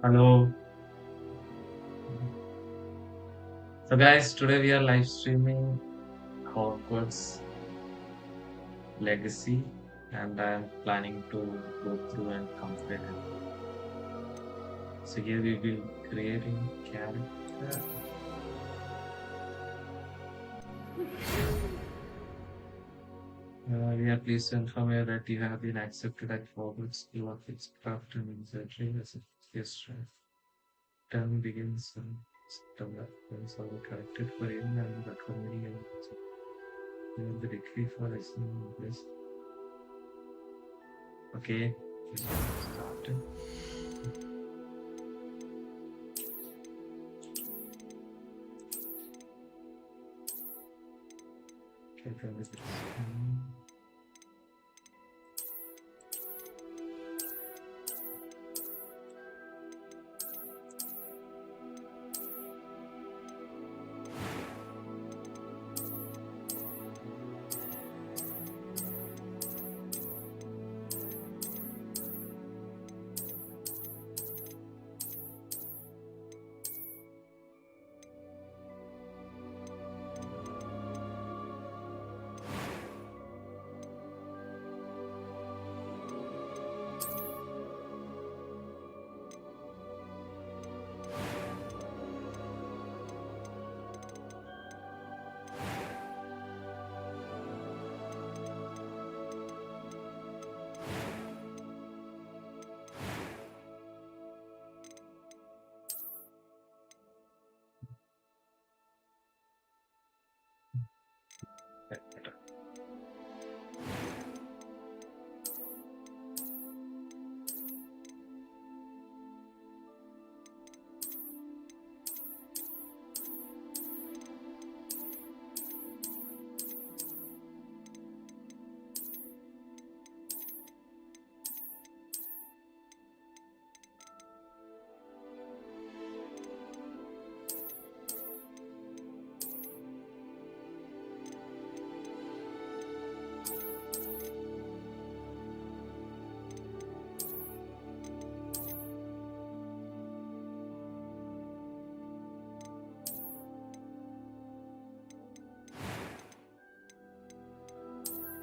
Hello. So, guys, today we are live streaming Hogwarts Legacy, and I am planning to go through and complete it. So, here we will creating character. We are pleased to inform you that you have been accepted at Hogwarts School of Witchcraft and Wizardry as a guest. Term begins in September. Friends are corrected for him and the comedy and the decree for this. Okay, start. Okay, from this.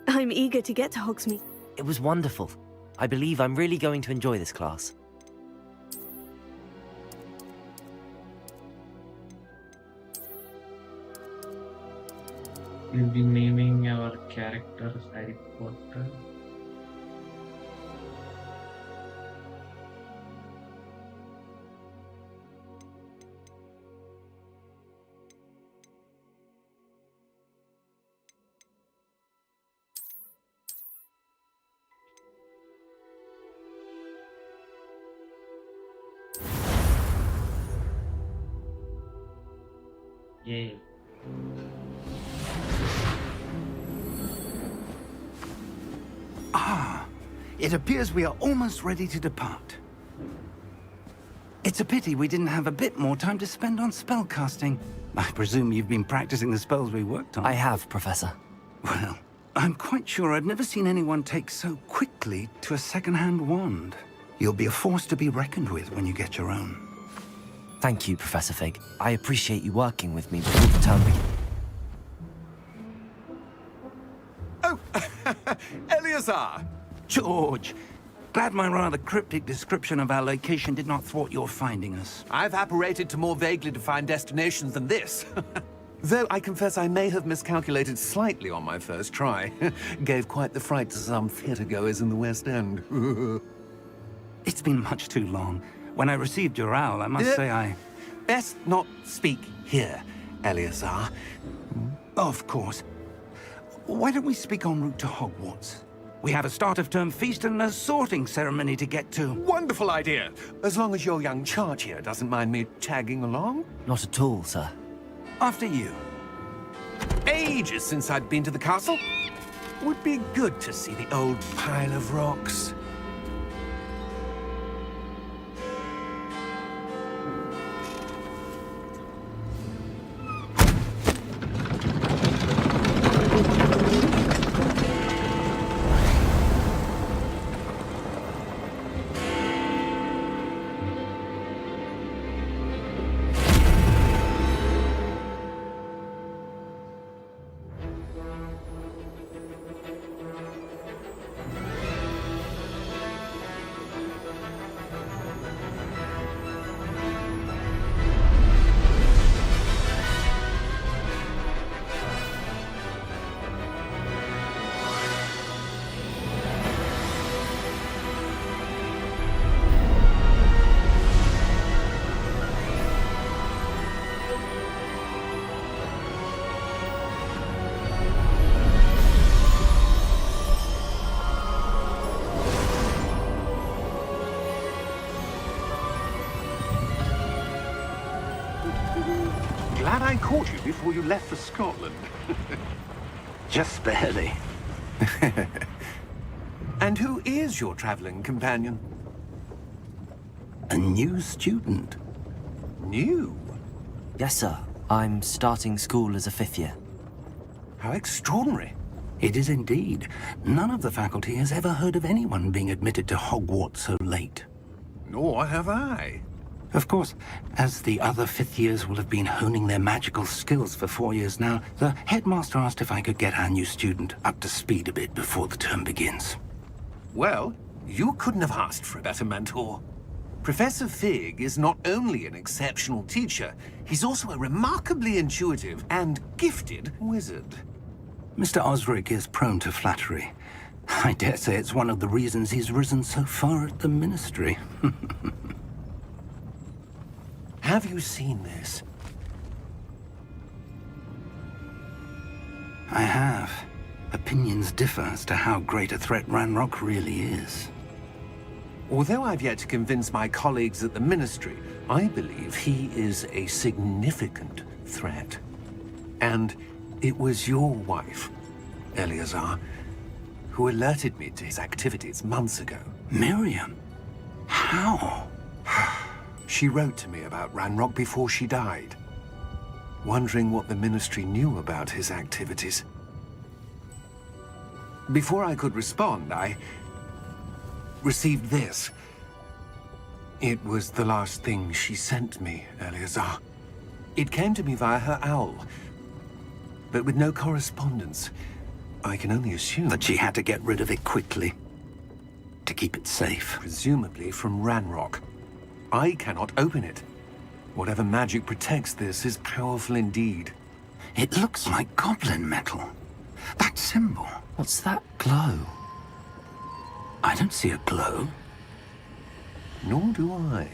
I'm eager to get to Hogsmeade. It was wonderful. I believe I'm really going to enjoy this class. We'll be naming our character Harry Potter. Yay. It appears we are almost ready to depart. It's a pity we didn't have a bit more time to spend on spellcasting. I presume you've been practicing the spells we worked on. I have, Professor. Well, I'm quite sure I've never seen anyone take so quickly to a second-hand wand. You'll be a force to be reckoned with when you get your own. Thank you, Professor Fig. I appreciate you working with me before the term begins. Oh, Eleazar! George, glad my rather cryptic description of our location did not thwart your finding us. I've apparated to more vaguely defined destinations than this. Though I confess I may have miscalculated slightly on my first try. Gave quite the fright to some theatre-goers in the West End. It's been much too long. When I received your owl, I must say I... Best not speak here, Eleazar. Of course. Why don't we speak en route to Hogwarts? We have a start-of-term feast and a sorting ceremony to get to. Wonderful idea! As long as your young charge here doesn't mind me tagging along. Not at all, sir. After you. Ages since I'd been to the castle. Would be good to see the old pile of rocks. caught you before you left for Scotland. Just barely. And who is your traveling companion? A new student. New? Yes, sir. I'm starting school as a 5th year. How extraordinary. It is indeed. None of the faculty has ever heard of anyone being admitted to Hogwarts so late. Nor have I. Of course, as the other 5th years will have been honing their magical skills for 4 years now, the headmaster asked if I could get our new student up to speed a bit before the term begins. Well, you couldn't have asked for a better mentor. Professor Fig is not only an exceptional teacher, he's also a remarkably intuitive and gifted wizard. Mr. Osric is prone to flattery. I dare say it's one of the reasons he's risen so far at the Ministry. Have you seen this? I have. Opinions differ as to how great a threat Ranrock really is. Although I've yet to convince my colleagues at the Ministry, I believe he is a significant threat. And it was your wife, Eleazar, who alerted me to his activities months ago. Miriam? How? She wrote to me about Ranrock before she died, wondering what the Ministry knew about his activities. Before I could respond, I received this. It was the last thing she sent me, Eleazar. It came to me via her owl, but with no correspondence. I can only assume That she had to get rid of it quickly. To keep it safe. presumably from Ranrock. I cannot open it. Whatever magic protects this is powerful indeed. It looks like goblin metal. That symbol. What's that glow? I don't see a glow. Nor do I.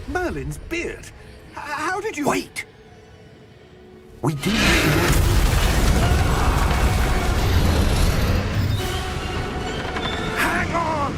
Merlin's beard. How did you... Wait! We do. Hang on!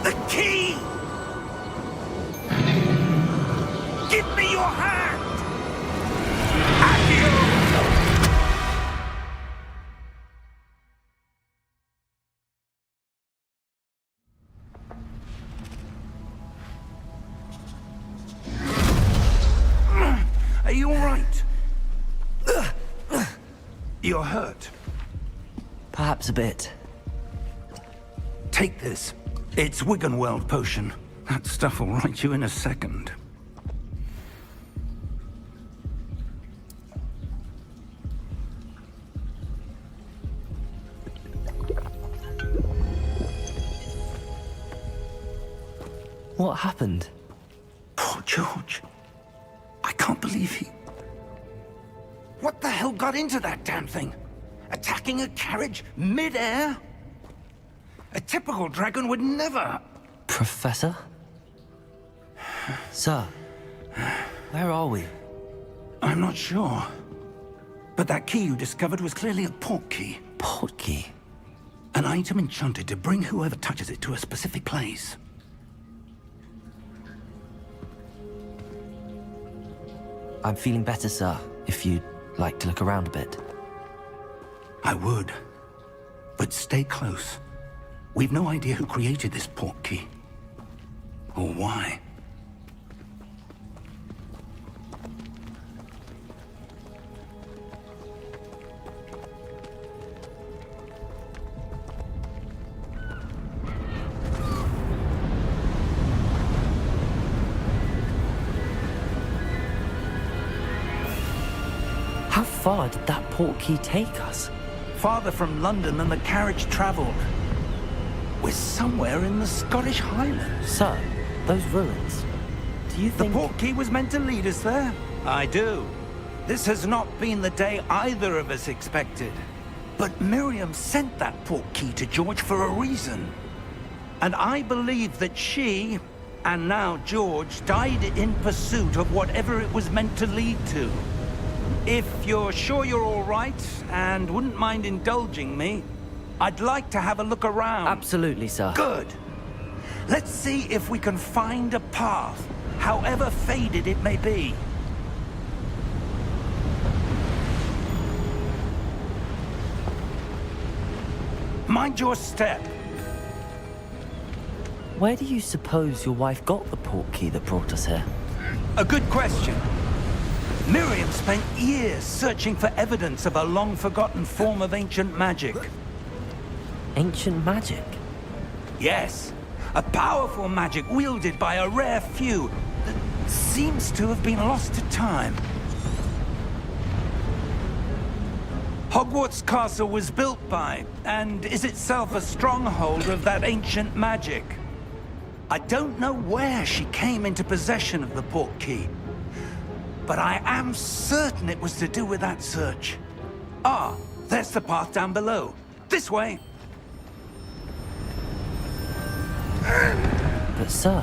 The key! Give me your hand! Adieu! Are you all right? You're hurt. Perhaps a bit. Take this. It's Wiggenweld potion. That stuff will right you in a second. What happened? Poor George. I can't believe he... What the hell got into that damn thing? Attacking a carriage mid-air? A typical dragon would never... Professor? Sir, where are we? I'm not sure. But that key you discovered was clearly a portkey. Portkey? An item enchanted to bring whoever touches it to a specific place. I'm feeling better, sir, if you'd like to look around a bit. I would. But stay close. We've no idea who created this portkey. Or why. How far did that portkey take us? Farther from London than the carriage travelled. We're somewhere in the Scottish Highlands. Sir, those ruins. Do you The think... portkey was meant to lead us there? I do. This has not been the day either of us expected. But Miriam sent that portkey to George for a reason. And I believe that she, and now George, died in pursuit of whatever it was meant to lead to. If you're sure you're all right, and wouldn't mind indulging me, I'd like to have a look around. Absolutely, sir. Good. Let's see if we can find a path, however faded it may be. Mind your step. Where do you suppose your wife got the portkey that brought us here? A good question. Miriam spent years searching for evidence of a long-forgotten form of ancient magic. Ancient magic? Yes, a powerful magic wielded by a rare few that seems to have been lost to time. Hogwarts Castle was built by, and is itself a stronghold of that ancient magic. I don't know where she came into possession of the portkey, but I am certain it was to do with that search. Ah, there's the path down below. This way. But sir,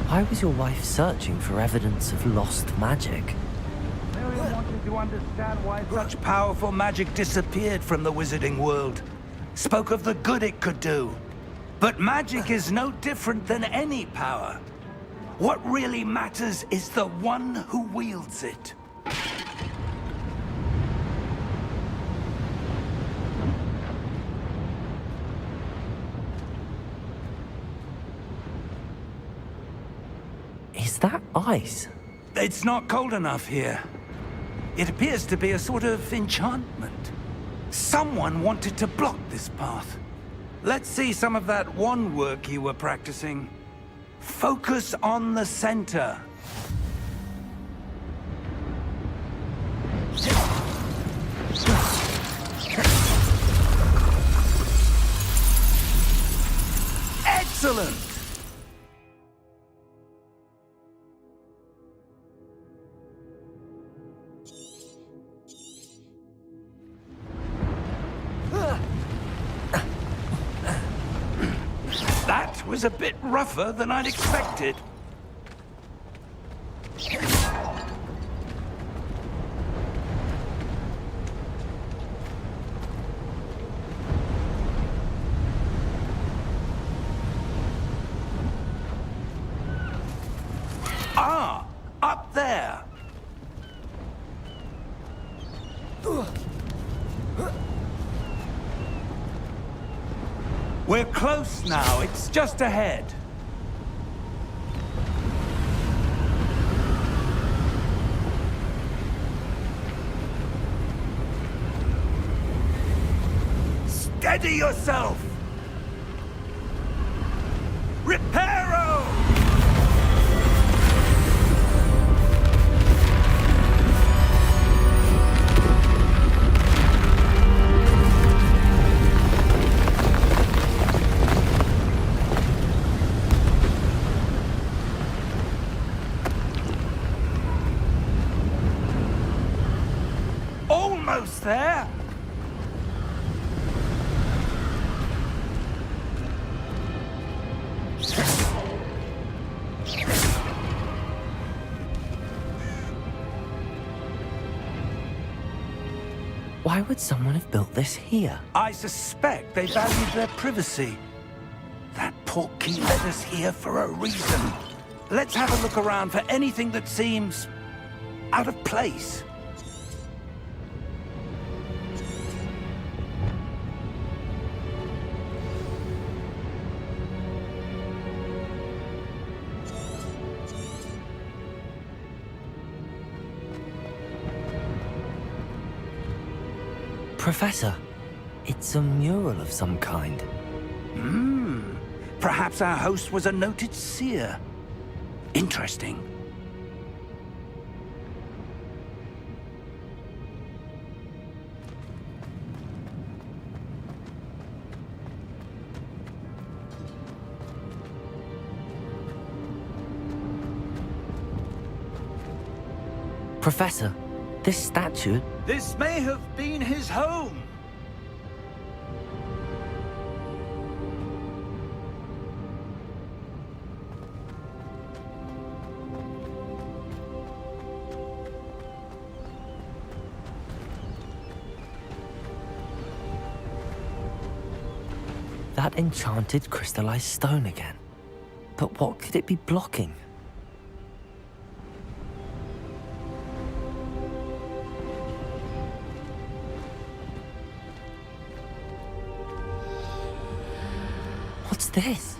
why was your wife searching for evidence of lost magic? Miriam wanted to understand why such powerful magic disappeared from the wizarding world. Spoke of the good it could do. But magic is no different than any power. What really matters is the one who wields it. Is that ice? It's not cold enough here. It appears to be a sort of enchantment. Someone wanted to block this path. Let's see some of that wand work you were practicing. Focus on the center. Excellent! That was a bit rougher than I'd expected. Ah, up there. We're close now. It's just ahead. Steady yourself! Reparo! Almost there! Why would someone have built this here? I suspect they valued their privacy. That portkey led us here for a reason. Let's have a look around for anything that seems out of place. Professor, it's a mural of some kind. Perhaps our host was a noted seer. Interesting. Professor, this statue... This may have been his home. That enchanted crystallized stone again. But what could it be blocking? What's this?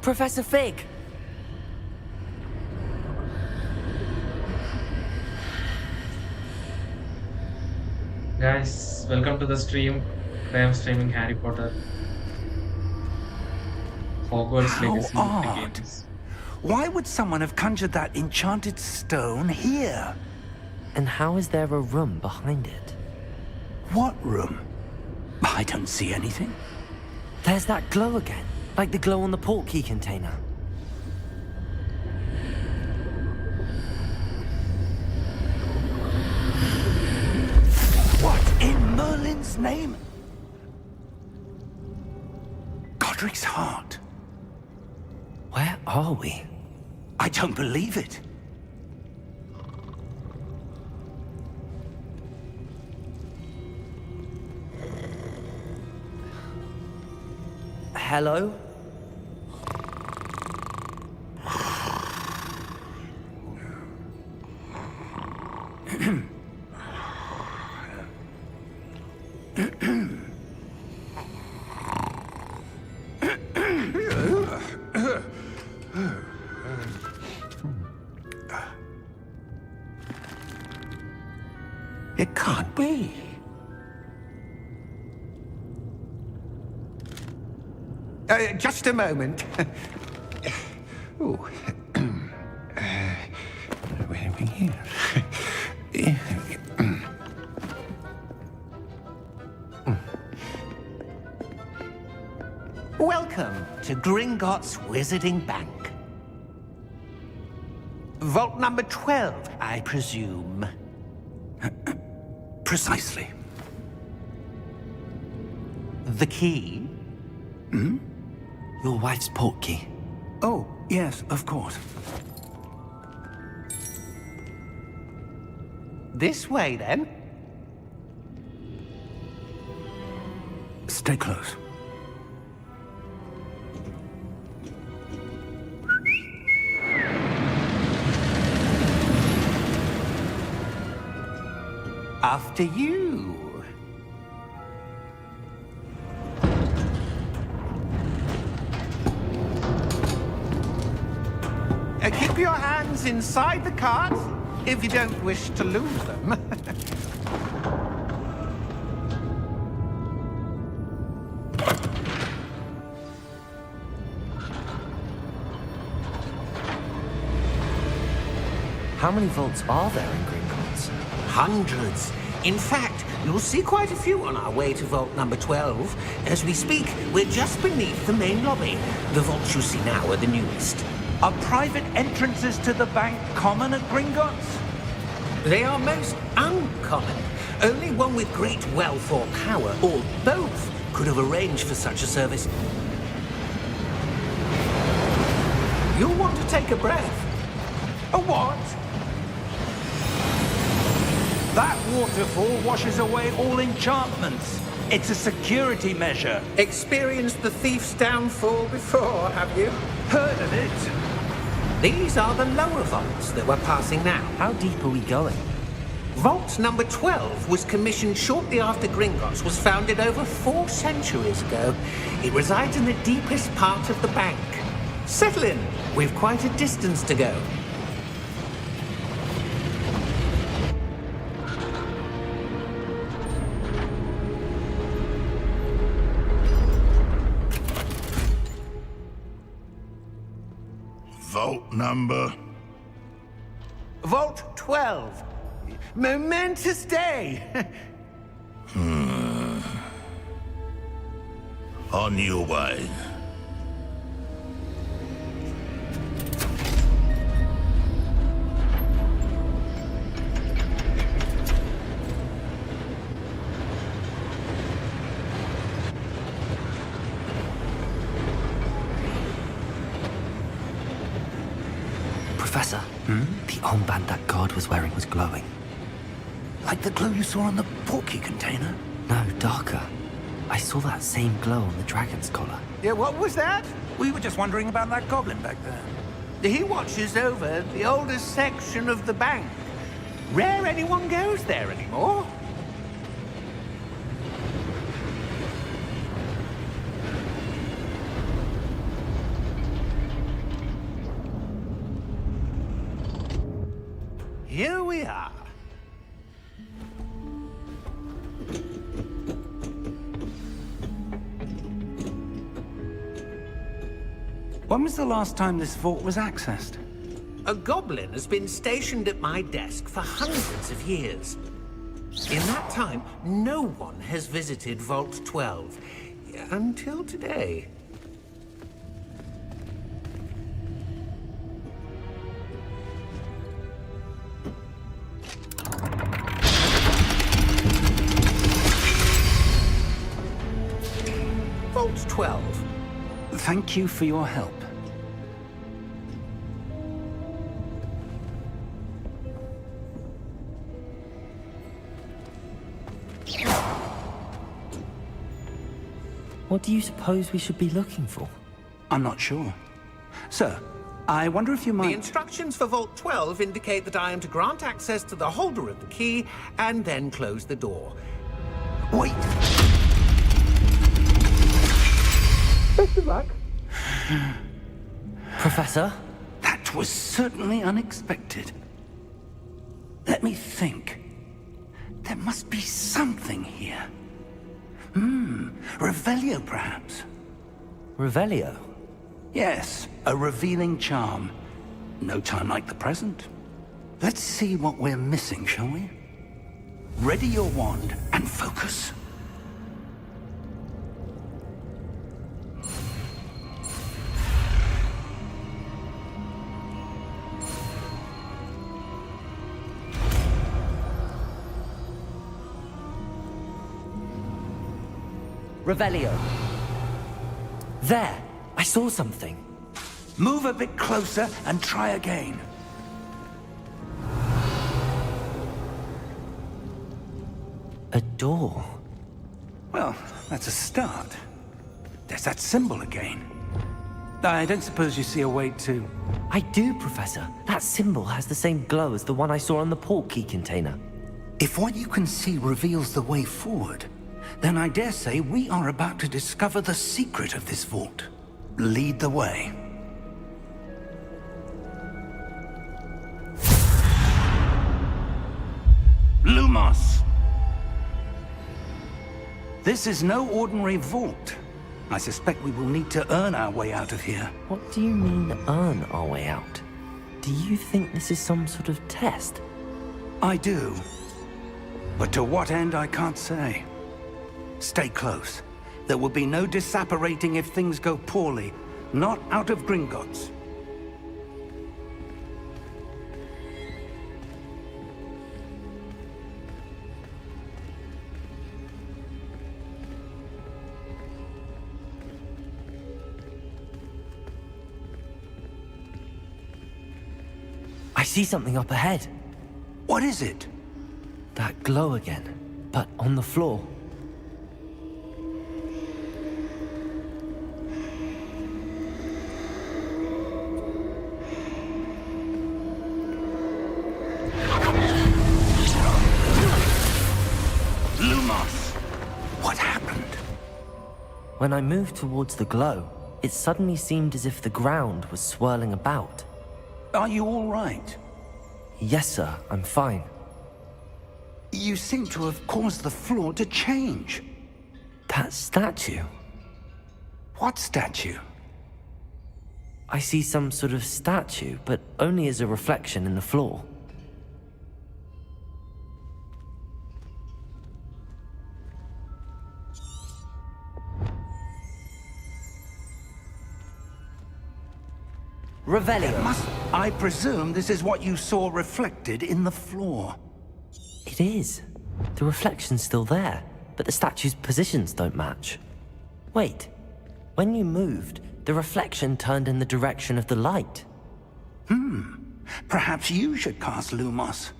Professor Fig! Guys, welcome to the stream. I am streaming Harry Potter. Hogwarts How Legacy odd. games. Why would someone have conjured that enchanted stone here? And how is there a room behind it? What room? I don't see anything. There's that glow again, like the glow on the portkey container. What in Merlin's name? Godric's heart. Where are we? I don't believe it. Hello? It can't be. Just a moment. Oh. Where are we here? Welcome to Gringotts Wizarding Bank. Vault number 12, I presume. Precisely. The key? Your wife's portkey. Oh, yes, of course. This way, then. Stay close. After you. Keep your hands inside the cart if you don't wish to lose them. How many vaults are there in Gringotts? Hundreds. In fact, you'll see quite a few on our way to vault number 12. As we speak, we're just beneath the main lobby. The vaults you see now are the newest. Are private entrances to the bank common at Gringotts? They are most uncommon. Only one with great wealth or power, or both, could have arranged for such a service. You'll want to take a breath. A what? That waterfall washes away all enchantments. It's a security measure. Experienced the thief's downfall before, have you? Heard of it? These are the lower vaults that we're passing now. How deep are we going? Vault number 12 was commissioned shortly after Gringotts was founded over 4 centuries ago. It resides in the deepest part of the bank. Settle in. We've quite a distance to go. Vault number? Vault 12. Momentous day. On your way. Professor, the armband that guard was wearing was glowing. Like the glow you saw on the porky container? No, darker. I saw that same glow on the dragon's collar. Yeah, what was that? We were just wondering about that goblin back there. He watches over the oldest section of the bank. Rare anyone goes there anymore. Here we are. When was the last time this vault was accessed? A goblin has been stationed at my desk for hundreds of years. In that time, no one has visited Vault 12. Until today. Vault 12. Thank you for your help. What do you suppose we should be looking for? I'm not sure. Sir, I wonder if you The might... instructions for Vault 12 indicate that I am to grant access to the holder of the key and then close the door. Wait! Best of luck. Professor? That was certainly unexpected. Let me think. There must be something here. Revelio, perhaps? Revelio? Yes, a revealing charm. No time like the present. Let's see what we're missing, shall we? Ready your wand and focus. Revelio. There! I saw something. Move a bit closer and try again. A door. Well, that's a start. There's that symbol again. I don't suppose you see a way to... I do, Professor. That symbol has the same glow as the one I saw on the port key container. If what you can see reveals the way forward, then I dare say we are about to discover the secret of this vault. Lead the way. Lumos! This is no ordinary vault. I suspect we will need to earn our way out of here. What do you mean, earn our way out? Do you think this is some sort of test? I do. But to what end, I can't say. Stay close. There will be no disapparating if things go poorly. Not out of Gringotts. I see something up ahead. What is it? That glow again, but on the floor. Lumos! What happened? When I moved towards the glow, it suddenly seemed as if the ground was swirling about. Are you all right? Yes, sir, I'm fine. You seem to have caused the floor to change. That statue? What statue? I see some sort of statue, but only as a reflection in the floor. Revelio. I presume this is what you saw reflected in the floor. It is. The reflection's still there, but the statue's positions don't match. Wait. When you moved, the reflection turned in the direction of the light. Perhaps you should cast Lumos.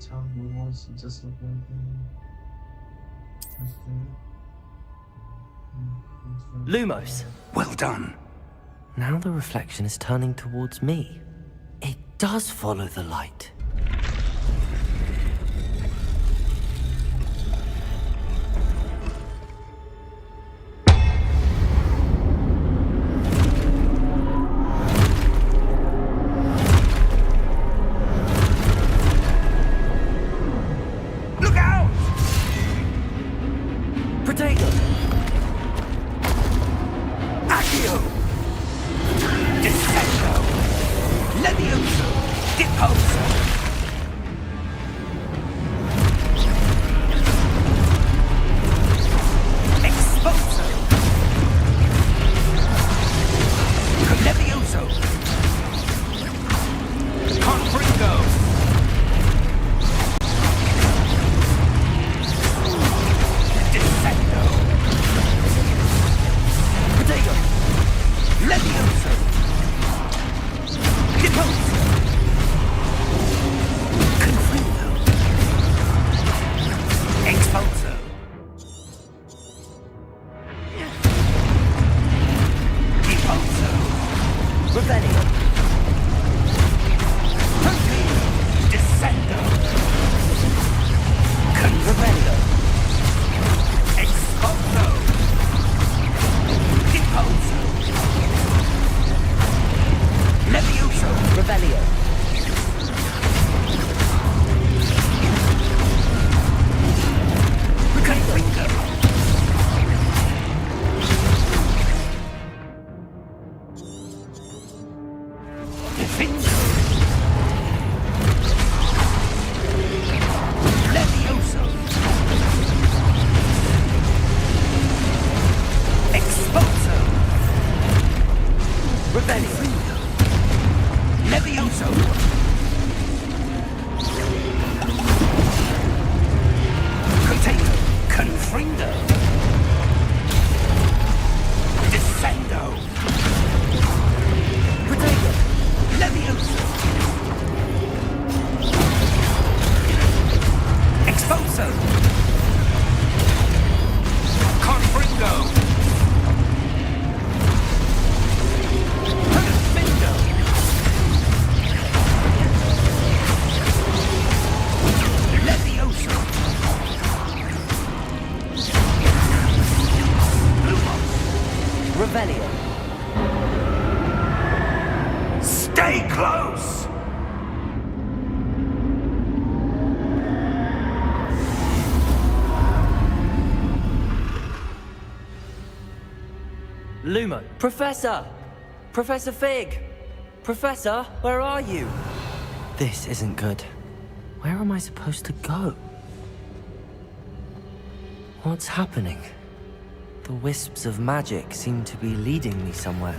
Town walls just like Lumos! Well done. Now the reflection is turning towards me. It does follow the light. Look out! Protego! Accio! Descendo! Levioso! Deposo! Exposo! Levioso! Confringo! Descendo! Protego! Levioso! Deposo! Confringo! Expulso! Deposo! Revelio! Descendo! Revelio! Expulso! Deposo! Levioso! Revelio! Confringo! Defendo! Levioso! Expulso! Revelio! Levioso! Container! Confrindo! Descendo! Protego! Levioso! Expulso! Confringo! Defendo! Levioso! Lumos! Revelio! Stay close! Lumo! Professor! Professor Fig! Professor, where are you? This isn't good. Where am I supposed to go? What's happening? The wisps of magic seem to be leading me somewhere.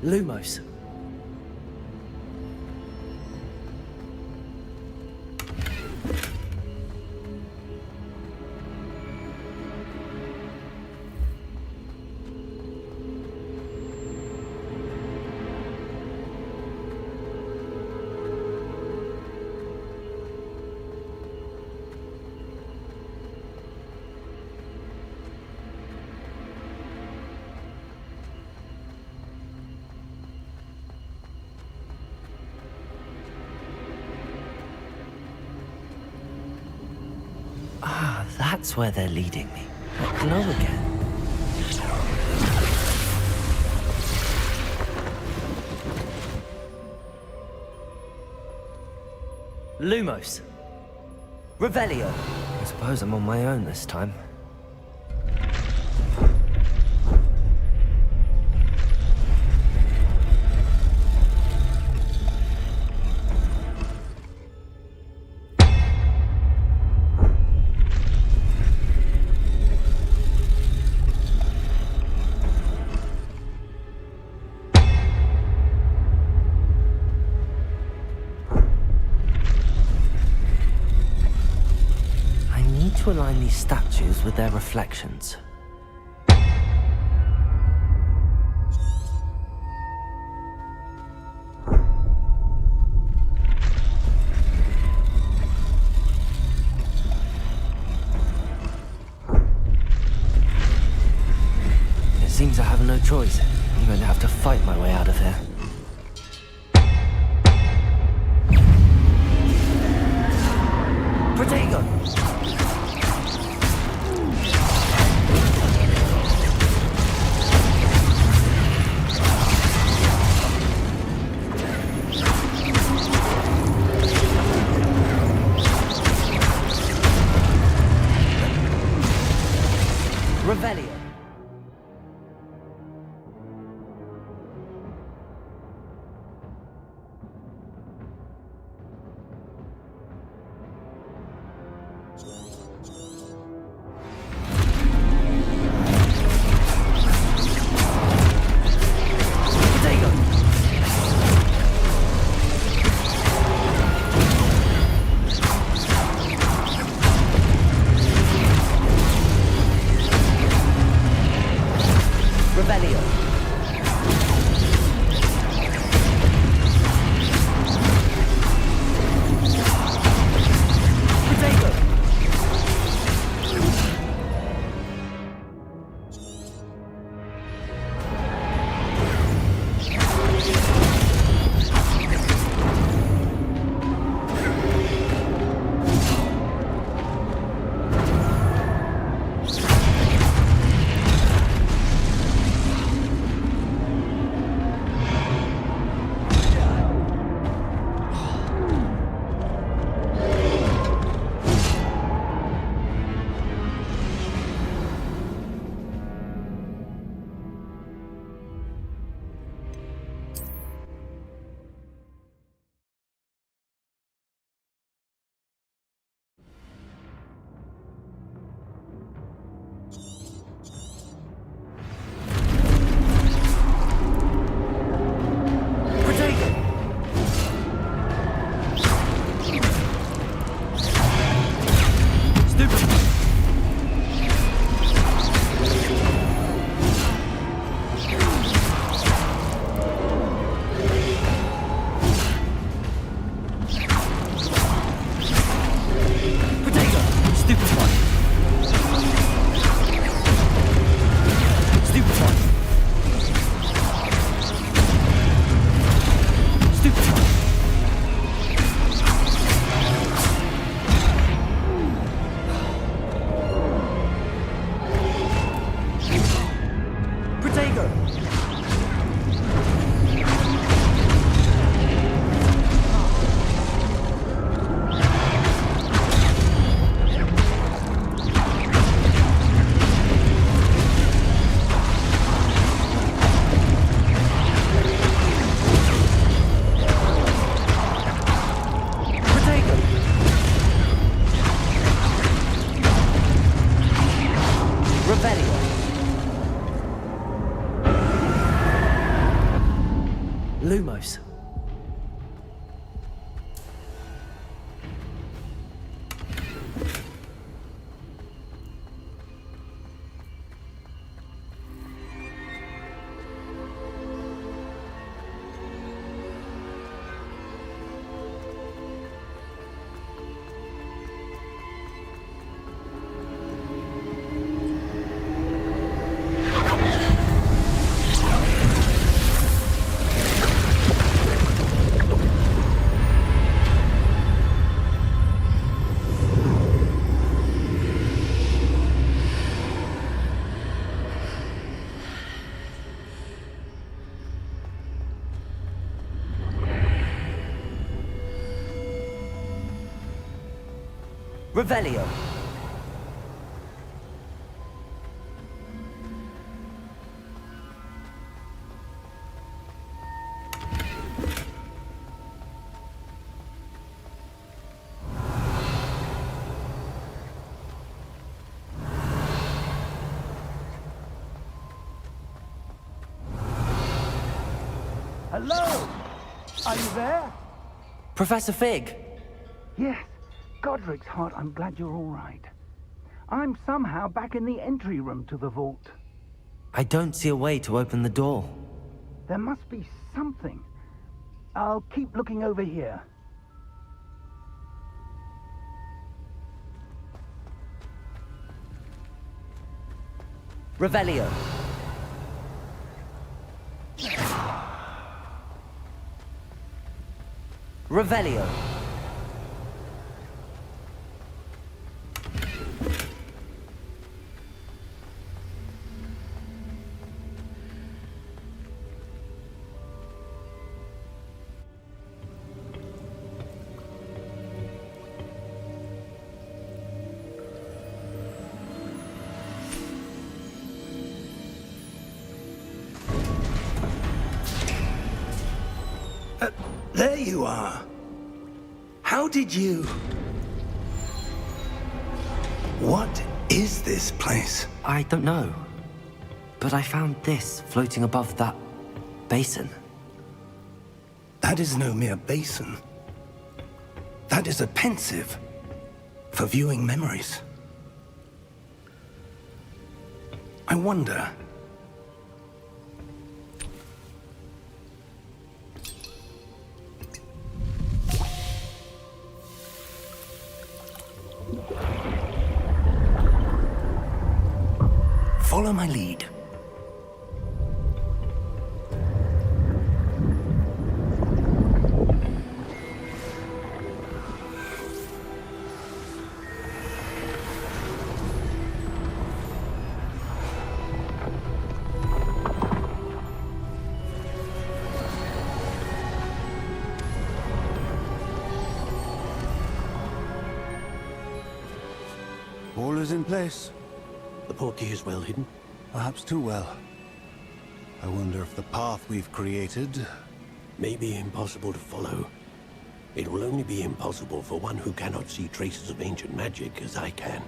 Lumos. Ah, that's where they're leading me. That glow again. Lumos. Revelio. I suppose I'm on my own this time. to align these statues with their reflections. It seems I have no choice. I'm going to have to fight my way out of here. Protego! Revelio. Lumos. Revelio. Hello! Are you there? Professor Fig. Yes. Godric's heart, I'm glad you're all right. I'm somehow back in the entry room to the vault. I don't see a way to open the door. There must be something. I'll keep looking over here. Revelio. Revelio. There you are. How did you... What is this place? I don't know. But I found this floating above that basin. That is no mere basin. That is a pensive for viewing memories. I wonder... Follow my lead. All is in place. The portkey is well hidden. Perhaps too well. I wonder if the path we've created... May be impossible to follow. It will only be impossible for one who cannot see traces of ancient magic as I can.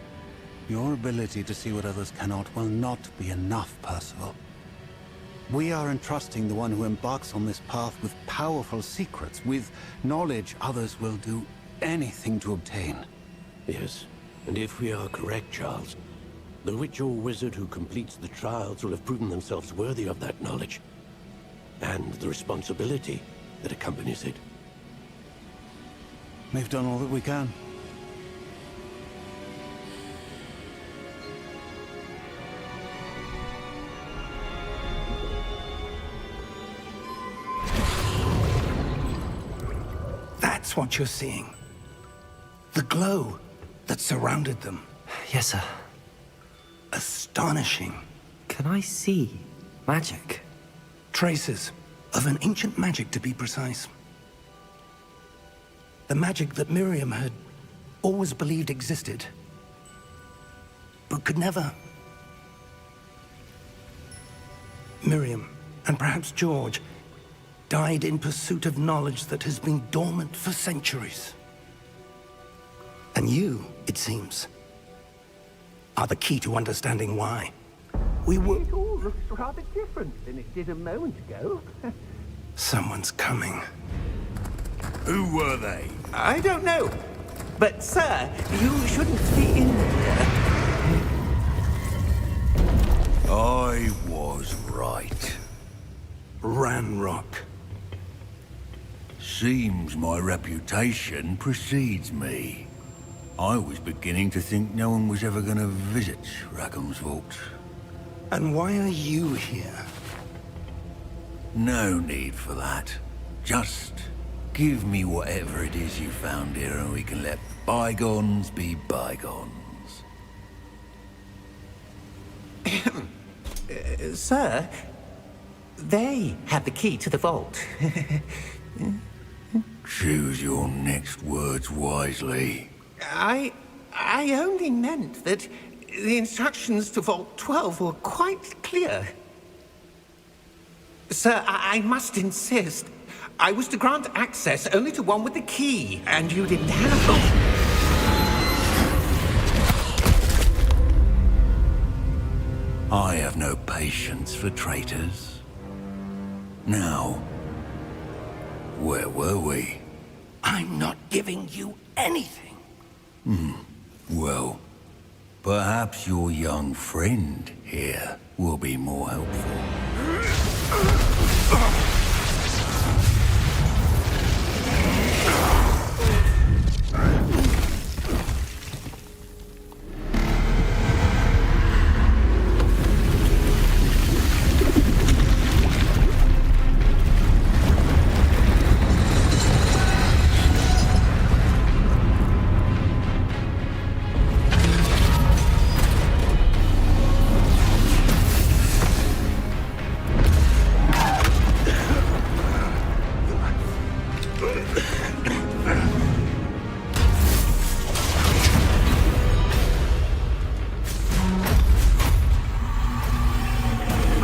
Your ability to see what others cannot will not be enough, Percival. We are entrusting the one who embarks on this path with powerful secrets, with knowledge others will do anything to obtain. Yes, and if we are correct, Charles, the witch or wizard who completes the trials will have proven themselves worthy of that knowledge, and the responsibility that accompanies it. We've done all that we can. That's what you're seeing. The glow that surrounded them. Yes, sir. Astonishing. Can I see magic? Traces of an ancient magic, to be precise. The magic that Miriam had always believed existed, but could never. Miriam, and perhaps George, died in pursuit of knowledge that has been dormant for centuries. And you, it seems, are the key to understanding why. We were... It all looks rather different than it did a moment ago. Someone's coming. Who were they? I don't know. But, sir, you shouldn't be in here. I was right. Ranrock. Seems my reputation precedes me. I was beginning to think no one was ever going to visit Rackham's vault. And why are you here? No need for that. Just give me whatever it is you found here and we can let bygones be bygones. Sir, they have the key to the vault. Choose your next words wisely. I only meant that the instructions to Vault 12 were quite clear. Sir, I must insist. I was to grant access only to one with the key, and you didn't have it. I have no patience for traitors. Now, where were we? I'm not giving you anything. Well, Perhaps your young friend here will be more helpful.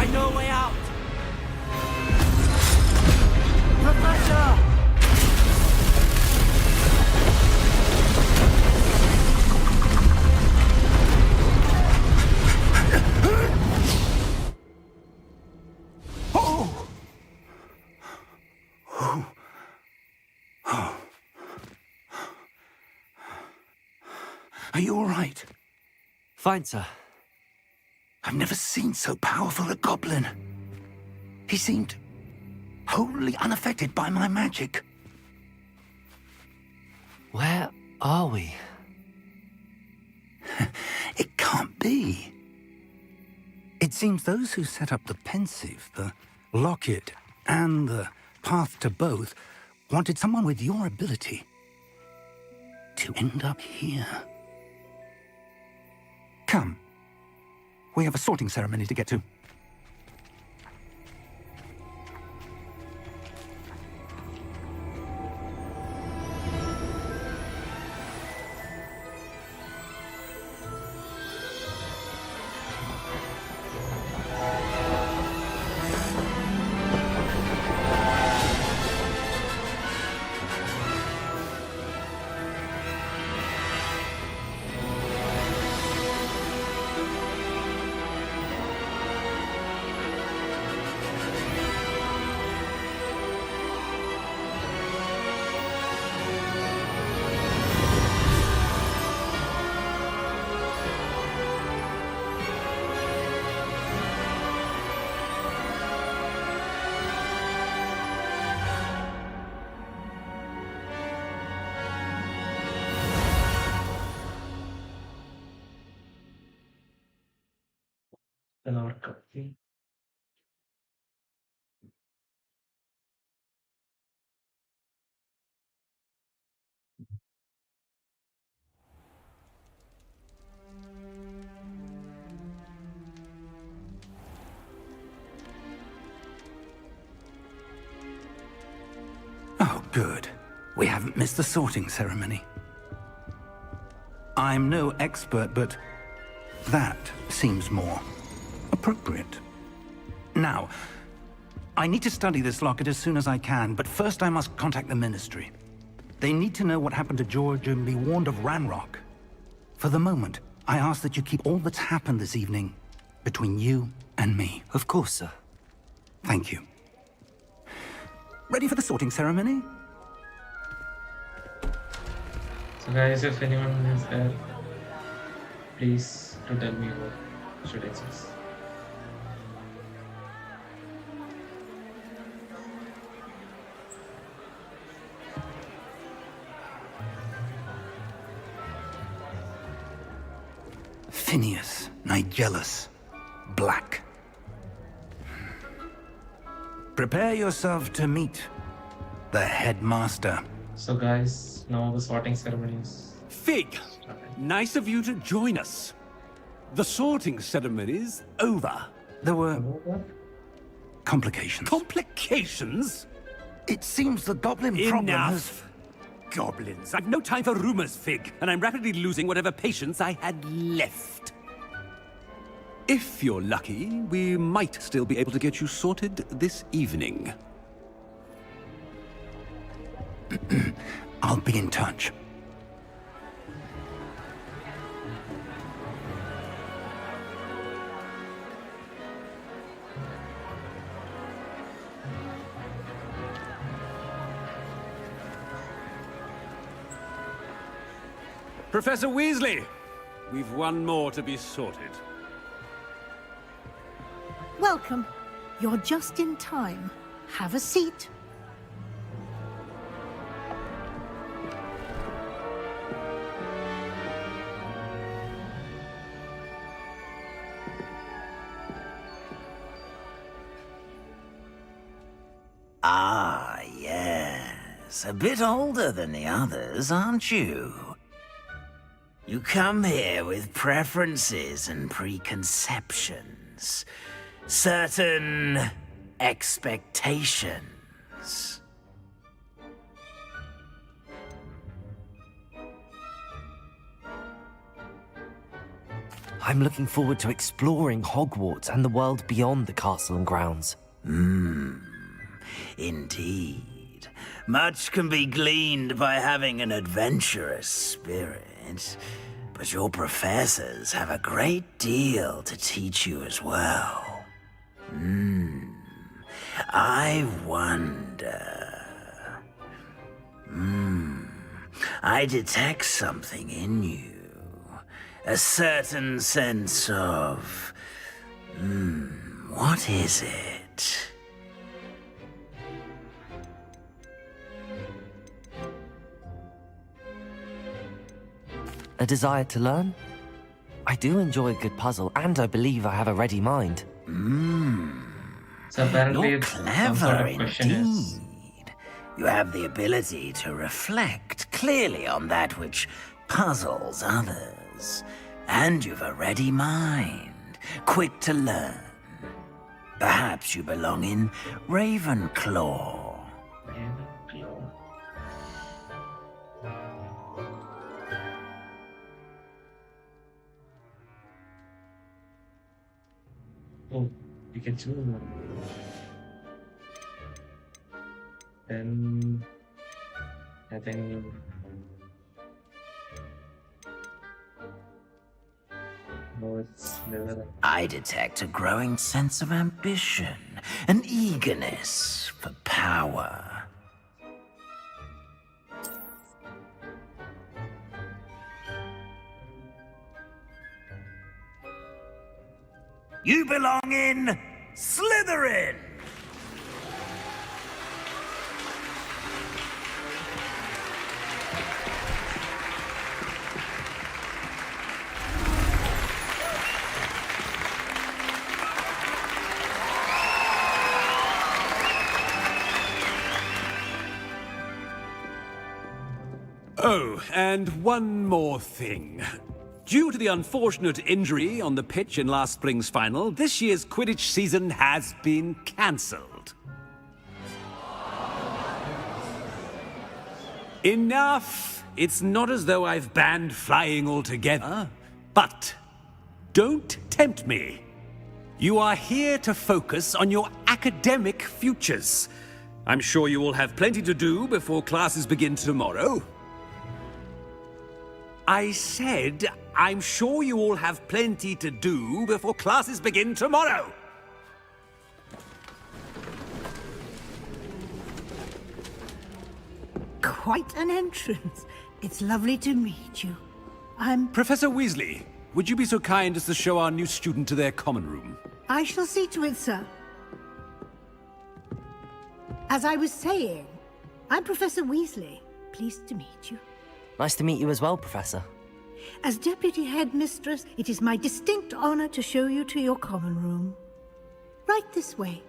I know a way out! Professor! Are you all right? Fine, sir. I've never seen so powerful a goblin. He seemed wholly unaffected by my magic. Where are we? It can't be. It seems those who set up the pensive, the locket, and the path to both wanted someone with your ability to end up here. Come. We have a sorting ceremony to get to. An hour copy. Oh, good. We haven't missed the sorting ceremony. I'm no expert, but that seems more appropriate. Now, I need to study this locket as soon as I can, but first I must contact the Ministry. They need to know what happened to George and be warned of Ranrock. For the moment, I ask that you keep all that's happened this evening between you and me. Of course, sir. Thank you. Ready for the sorting ceremony? So guys, if anyone is there, please to tell me what should I choose. Phineas, Nigellus, Black. Prepare yourself to meet the headmaster. So guys, now the sorting ceremony is Fig, started. nice of you to join us. The sorting ceremony's over. There were What? complications. Complications? It seems the goblin problem has... Enough. Goblins. I've no time for rumors, Fig, and I'm rapidly losing whatever patience I had left. If you're lucky, we might still be able to get you sorted this evening. I'll be in touch. Professor Weasley, We've one more to be sorted. Welcome. You're just in time. Have a seat. Ah, yes. A bit older than the others, aren't you? You come here with preferences and preconceptions. Certain expectations. I'm looking forward to exploring Hogwarts and the world beyond the castle and grounds. Indeed. Much can be gleaned by having an adventurous spirit, but your professors have a great deal to teach you as well. I wonder... I detect something in you. A certain sense of... what is it? A desire to learn? I do enjoy a good puzzle, and I believe I have a ready mind. So apparently You're it's some clever sort of question is indeed. You have the ability to reflect clearly on that which puzzles others. And you've a ready mind, quick to learn. Perhaps you belong in Ravenclaw. Ravenclaw. Oh, you can choose one. Then I think no, it's never. I detect a growing sense of ambition, an eagerness for power. You belong in Slytherin! Oh, and one more thing. Due to the unfortunate injury on the pitch in last spring's final, this year's Quidditch season has been cancelled. Enough! It's not as though I've banned flying altogether. But don't tempt me. You are here to focus on your academic futures. I'm sure you will have plenty to do before classes begin tomorrow. I said, I'm sure you all have plenty to do before classes begin tomorrow. Quite an entrance. It's lovely to meet you. I'm... Professor Weasley, would you be so kind as to show our new student to their common room? I shall see to it, sir. As I was saying, I'm Professor Weasley. Pleased to meet you. Nice to meet you as well, Professor. As Deputy Headmistress, it is my distinct honor to show you to your common room. Right this way.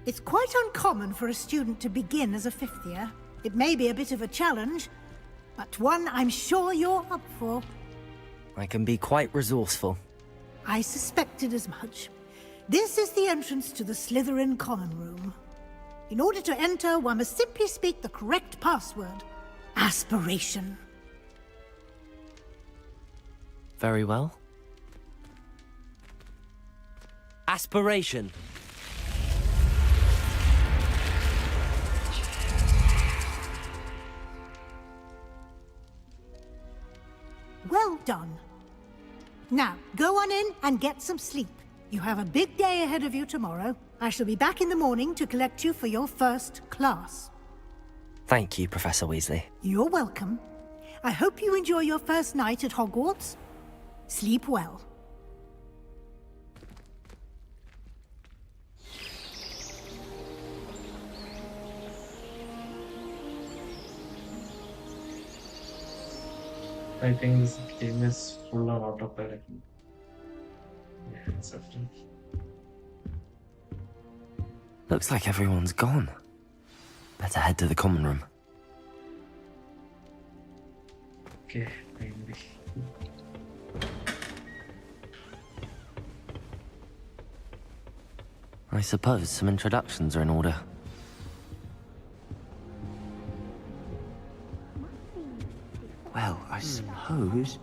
It's quite uncommon for a student to begin as a fifth year. It may be a bit of a challenge, but one I'm sure you're up for. I can be quite resourceful. I suspected as much. This is the entrance to the Slytherin common room. In order to enter, one must simply speak the correct password. Aspiration. Very well. Aspiration. Well done. Now, go on in and get some sleep. You have a big day ahead of you tomorrow. I shall be back in the morning to collect you for your first class. Thank you, Professor Weasley. You're welcome. I hope you enjoy your first night at Hogwarts. Sleep well. I think this game is full of autocorrect. Yeah, it's often. Looks like everyone's gone. Better head to the common room. Okay, maybe. I suppose some introductions are in order. Well, I suppose...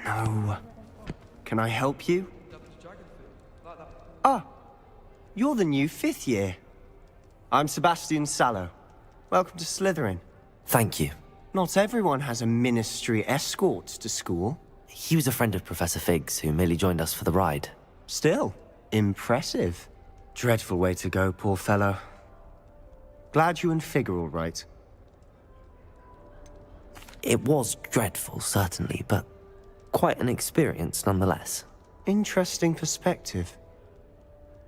No. Can I help you? Ah, you're the new 5th year. I'm Sebastian Sallow. Welcome to Slytherin. Thank you. Not everyone has a ministry escort to school. He was a friend of Professor Fig's who merely joined us for the ride. Still, impressive. Dreadful way to go, poor fellow. Glad you and Fig are all right. It was dreadful, certainly, but quite an experience nonetheless. Interesting perspective.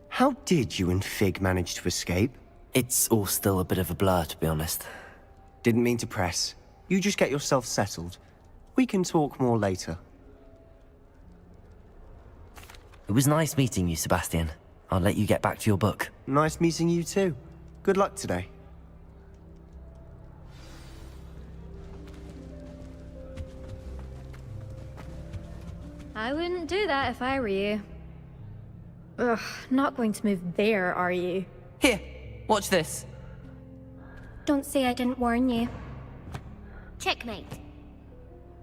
How did you and Fig manage to escape? It's all still a bit of a blur, to be honest. Didn't mean to press. You just get yourself settled. We can talk more later. It was nice meeting you, Sebastian. I'll let you get back to your book. Nice meeting you too. Good luck today. I wouldn't do that if I were you. Ugh, not going to move there, are you? Here, watch this. Don't say I didn't warn you. Checkmate.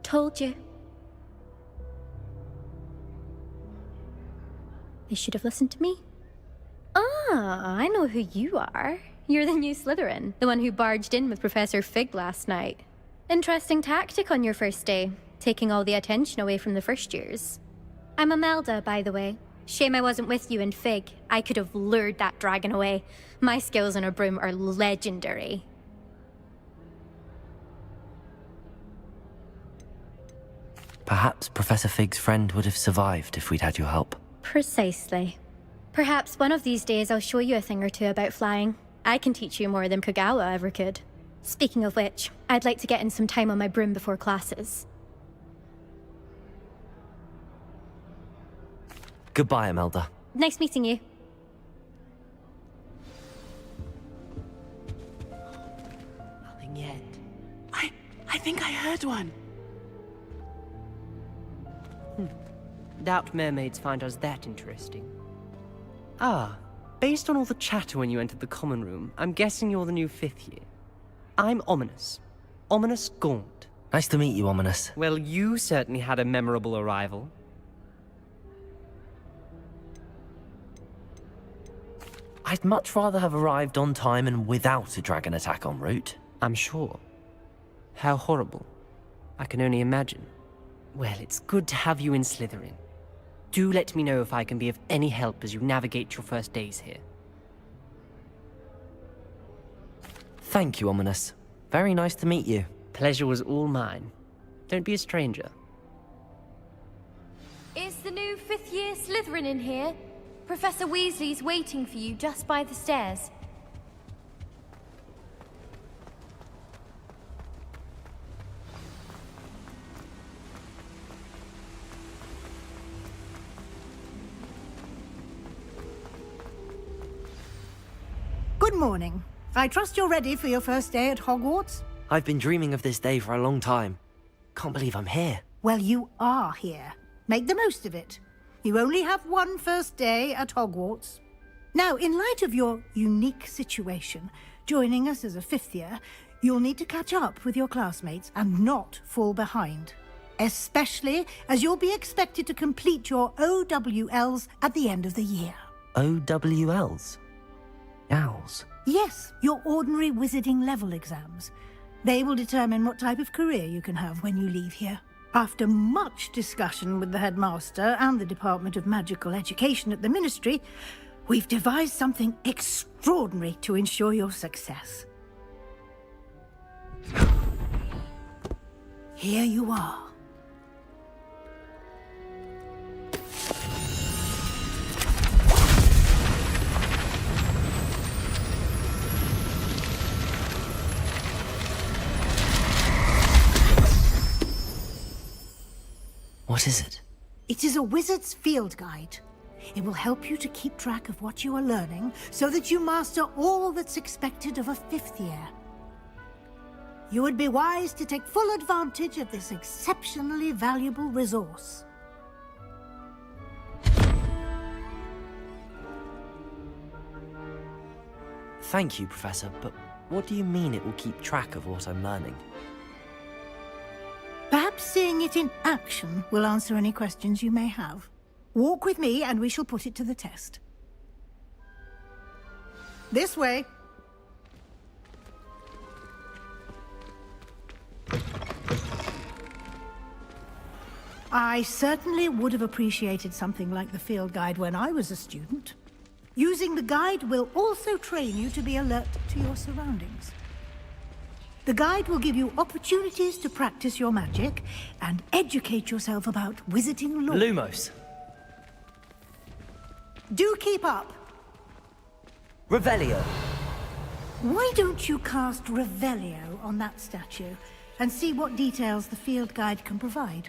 Told you. They should have listened to me. Ah, I know who you are. You're the new Slytherin, the one who barged in with Professor Fig last night. Interesting tactic on your first day, taking all the attention away from the first years. I'm Imelda, by the way. Shame I wasn't with you in Fig. I could have lured that dragon away. My skills on a broom are legendary. Perhaps Professor Fig's friend would have survived if we'd had your help. Precisely. Perhaps one of these days I'll show you a thing or two about flying. I can teach you more than Kagawa ever could. Speaking of which, I'd like to get in some time on my broom before classes. Goodbye, Imelda. Nice meeting you. Nothing yet. I think I heard one. Doubt mermaids find us that interesting. Ah, based on all the chatter when you entered the common room, I'm guessing you're the new 5th year. I'm Ominous. Ominous Gaunt. Nice to meet you, Ominous. Well, you certainly had a memorable arrival. I'd much rather have arrived on time and without a dragon attack en route. I'm sure. How horrible. I can only imagine. Well, it's good to have you in Slytherin. Do let me know if I can be of any help as you navigate your first days here. Thank you, Ominous. Very nice to meet you. Pleasure was all mine. Don't be a stranger. Is the new 5th year Slytherin in here? Professor Weasley's waiting for you just by the stairs. Good morning. I trust you're ready for your first day at Hogwarts? I've been dreaming of this day for a long time. Can't believe I'm here. Well, you are here. Make the most of it. You only have one first day at Hogwarts. Now, in light of your unique situation, joining us as a 5th year, you'll need to catch up with your classmates and not fall behind. Especially as you'll be expected to complete your OWLs at the end of the year. OWLs? Owls? Yes, your ordinary wizarding level exams. They will determine what type of career you can have when you leave here. After much discussion with the headmaster and the Department of Magical Education at the Ministry, we've devised something extraordinary to ensure your success. Here you are. What is it? It is a wizard's field guide. It will help you to keep track of what you are learning so that you master all that's expected of a 5th year. You would be wise to take full advantage of this exceptionally valuable resource. Thank you, Professor, but what do you mean it will keep track of what I'm learning? Perhaps seeing it in action will answer any questions you may have. Walk with me and we shall put it to the test. This way. I certainly would have appreciated something like the field guide when I was a student. Using the guide will also train you to be alert to your surroundings. The guide will give you opportunities to practice your magic and educate yourself about wizarding lore. Lumos. Do keep up. Revelio. Why don't you cast Revelio on that statue and see what details the field guide can provide?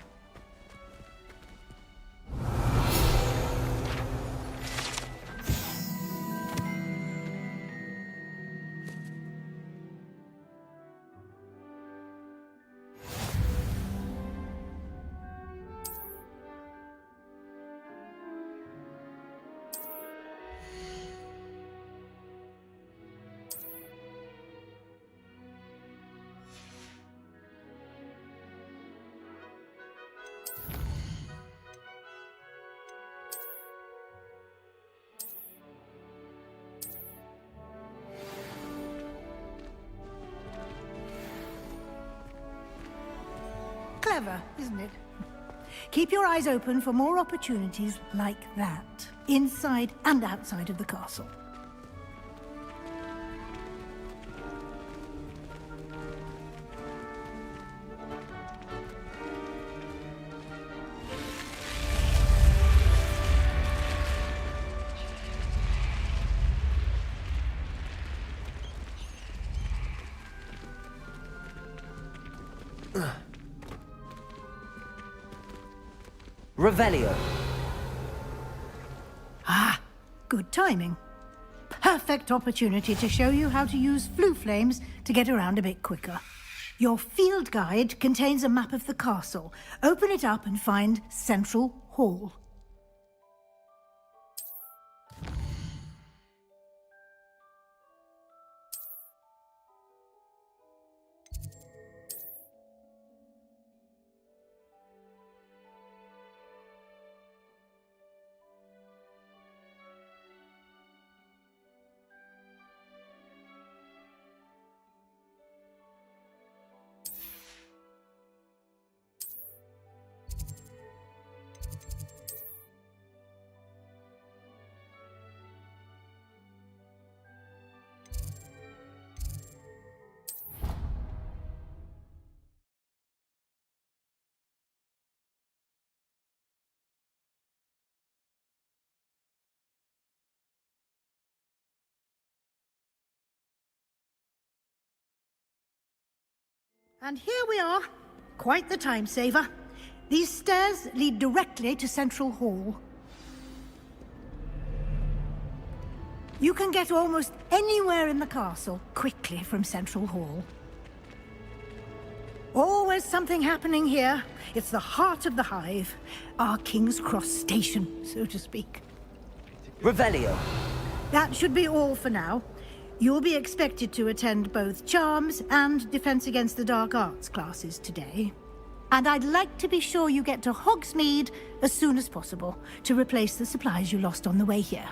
Clever, isn't it? Keep your eyes open for more opportunities like that, inside and outside of the castle. Revelio. Ah, good timing. Perfect opportunity to show you how to use flue flames to get around a bit quicker. Your field guide contains a map of the castle. Open it up and find Central Hall. And here we are. Quite the time saver. These stairs lead directly to Central Hall. You can get almost anywhere in the castle quickly from Central Hall. Always something happening here. It's the heart of the hive. Our King's Cross station, so to speak. Revelio. That should be all for now. You'll be expected to attend both Charms and Defense Against the Dark Arts classes today. And I'd like to be sure you get to Hogsmeade as soon as possible to replace the supplies you lost on the way here.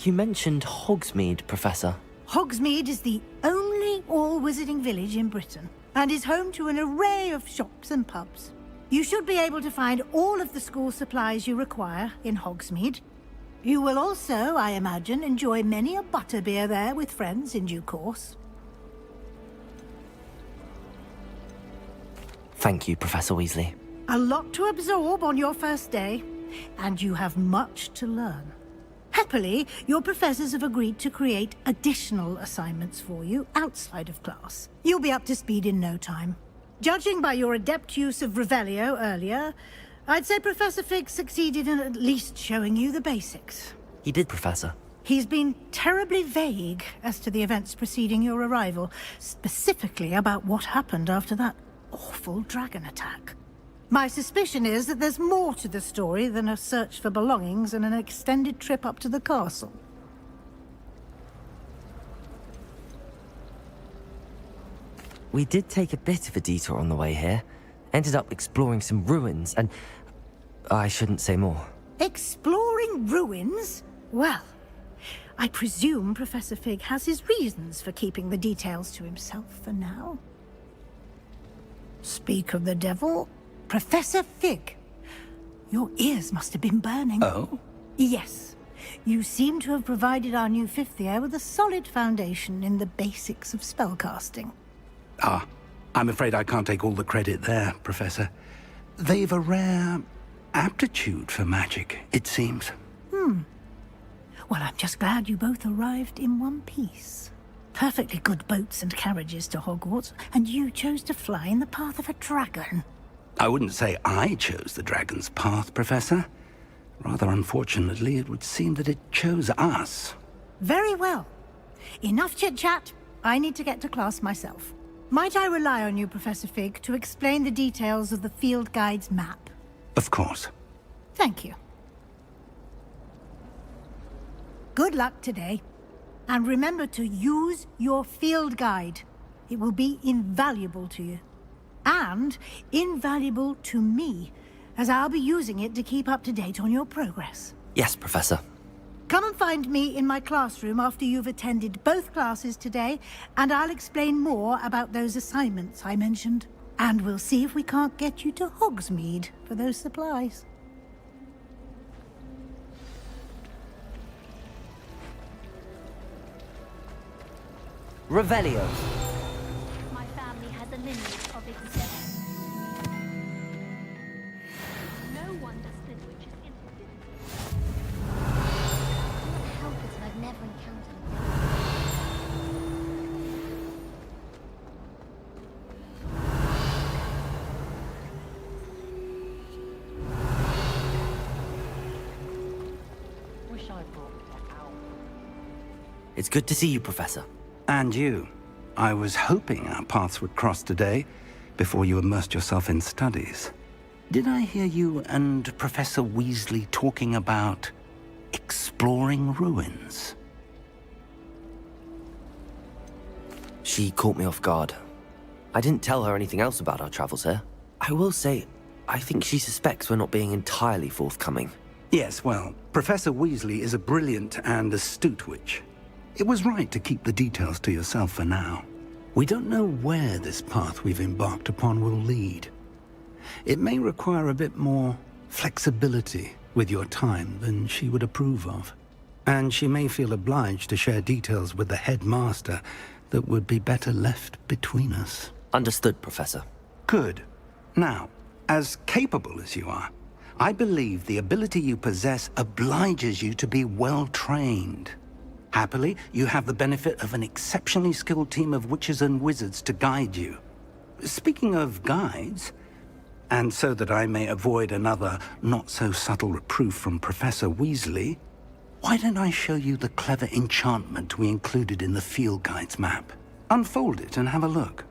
You mentioned Hogsmeade, Professor. Hogsmeade is the only all-wizarding village in Britain and is home to an array of shops and pubs. You should be able to find all of the school supplies you require in Hogsmeade. You will also, I imagine, enjoy many a butterbeer there with friends in due course. Thank you, Professor Weasley. A lot to absorb on your first day, and you have much to learn. Happily, your professors have agreed to create additional assignments for you outside of class. You'll be up to speed in no time. Judging by your adept use of Revelio earlier, I'd say Professor Fig succeeded in at least showing you the basics. He did, Professor. He's been terribly vague as to the events preceding your arrival, specifically about what happened after that awful dragon attack. My suspicion is that there's more to the story than a search for belongings and an extended trip up to the castle. We did take a bit of a detour on the way here. Ended up exploring some ruins, and I shouldn't say more. Exploring ruins? Well, I presume Professor Fig has his reasons for keeping the details to himself for now. Speak of the devil, Professor Fig. Your ears must have been burning. Oh? Yes. You seem to have provided our new fifth year with a solid foundation in the basics of spellcasting. Ah, I'm afraid I can't take all the credit there, Professor. They've a rare aptitude for magic, it seems. Well, I'm just glad you both arrived in one piece. Perfectly good boats and carriages to Hogwarts, and you chose to fly in the path of a dragon. I wouldn't say I chose the dragon's path, Professor. Rather unfortunately, it would seem that it chose us. Very well. Enough chit-chat. I need to get to class myself. Might I rely on you, Professor Fig, to explain the details of the field guide's map? Of course. Thank you. Good luck today. And remember to use your field guide. It will be invaluable to you. And invaluable to me, as I'll be using it to keep up to date on your progress. Yes, Professor. Come and find me in my classroom after you've attended both classes today, and I'll explain more about those assignments I mentioned. And we'll see if we can't get you to Hogsmeade for those supplies. Revelio. My family has a lineage of excess. No wonder Slithwich is interested in me. What helpers I've never encountered. Wish I brought that out. It's good to see you, Professor. And you. I was hoping our paths would cross today, before you immersed yourself in studies. Did I hear you and Professor Weasley talking about exploring ruins? She caught me off guard. I didn't tell her anything else about our travels here. I will say, I think she suspects we're not being entirely forthcoming. Yes, well, Professor Weasley is a brilliant and astute witch. It was right to keep the details to yourself for now. We don't know where this path we've embarked upon will lead. It may require a bit more flexibility with your time than she would approve of. And she may feel obliged to share details with the headmaster that would be better left between us. Understood, Professor. Good. Now, as capable as you are, I believe the ability you possess obliges you to be well trained. Happily, you have the benefit of an exceptionally skilled team of witches and wizards to guide you. Speaking of guides, and so that I may avoid another not-so-subtle reproof from Professor Weasley, why don't I show you the clever enchantment we included in the field guide's map? Unfold it and have a look.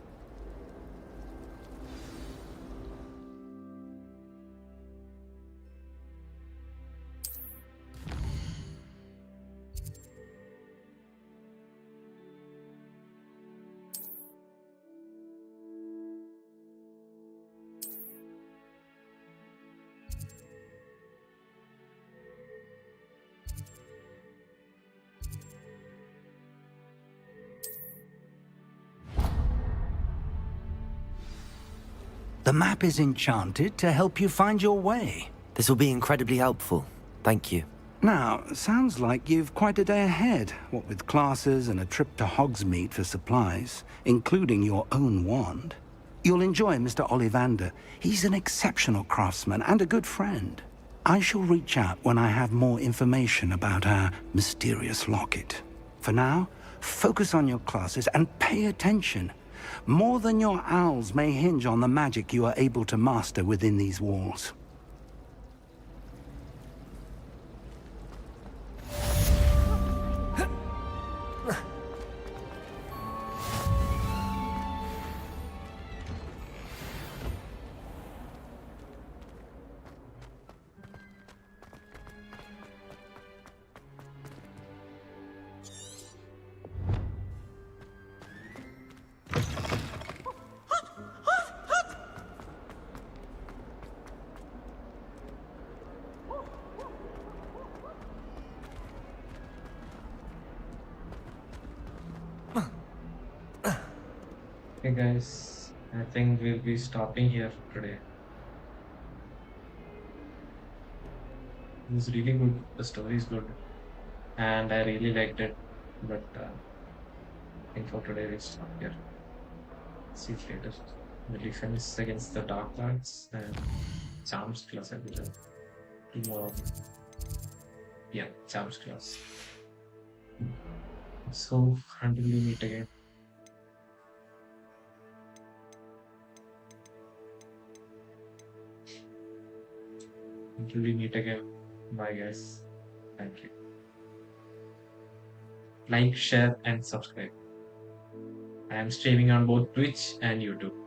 The map is enchanted to help you find your way. This will be incredibly helpful. Thank you. Now, sounds like you've quite a day ahead, what with classes and a trip to Hogsmeade for supplies, including your own wand. You'll enjoy Mr. Ollivander. He's an exceptional craftsman and a good friend. I shall reach out when I have more information about our mysterious locket. For now, focus on your classes and pay attention. More than your owls may hinge on the magic you are able to master within these walls. Okay, guys, I think we'll be stopping here today. It was really good. The story is good, and I really liked it. But I think for today we'll stop here. See you later. The defense against the dark arts and charms class, I believe. Tomorrow. Yeah, charms class. So until we meet again. Until we meet again. Bye, guys. Thank you. Like, share, and subscribe. I am streaming on both Twitch and YouTube.